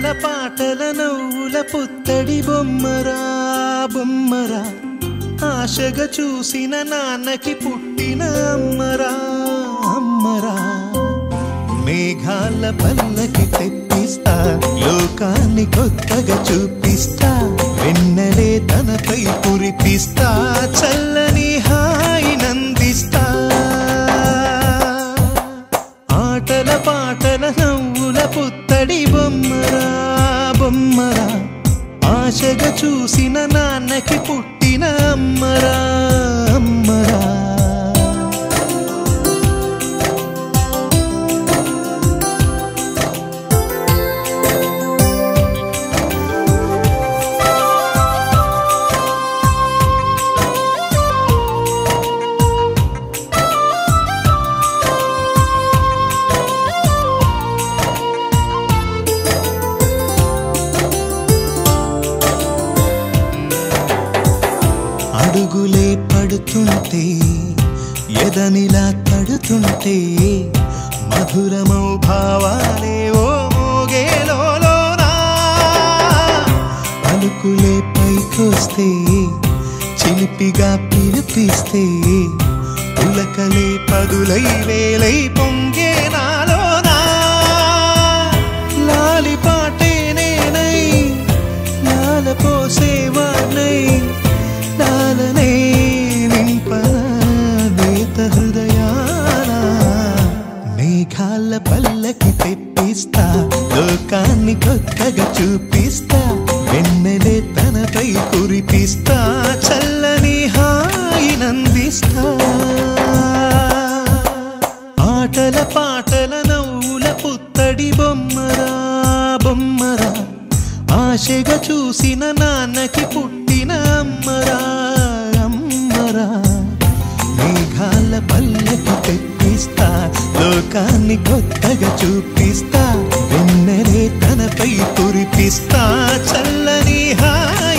ఆటల పాటల నవ్వుల పుత్తడి బొమ్మరా బొమ్మరా ఆశగా చూసిన నాన్నకి పుట్టిన అమ్మరా అమ్మరా మేఘాల పల్లకి తెప్పిస్తా లోకాన్ని కొత్తగా చూపిస్తా వెన్నెలే తనపై కురిపిస్తా చల్లని హాయినందిస్తా ఆటల పాటల నవ్వుల పుత్తడి బొమ్మరా బొమ్మరా ఆశగా చూసిన నాన్నకి పుట్టిన అమ్మరా అమ్మరా అడుగులే పడుతుంటే ఎదనిలా తడుతుంటే మధురమౌ భావాలే ఓ మోగేలోనా పలుకులే పైకొస్తే చిలిపిగా పిలిపిస్తే పులకలే పదులై వేలై పొంగే నాలోనా లాలి పాటే నేనై లాల పోసేవాణ్ణై నాలనే నింపన నేత హృదయాన మేఘాల పల్లకి తెప్పిస్తా లోకాన్ని కొత్తగా చూపిస్తా వెన్నెలే తనపై కురిపిస్తా చల్లని హాయినందిస్తా ఆటల పాటల నవ్వుల పుత్తడి బొమ్మరా బొమ్మరా ఆశగా చూసిన నాన్నకి పుట్టిన అమ్మరా అమ్మరా మేఘాల పల్లకి తెప్పిస్తా లోకాన్ని కొత్తగా చూపిస్తా వెన్నెలే తనపై కురిపిస్తా చల్లని హాయి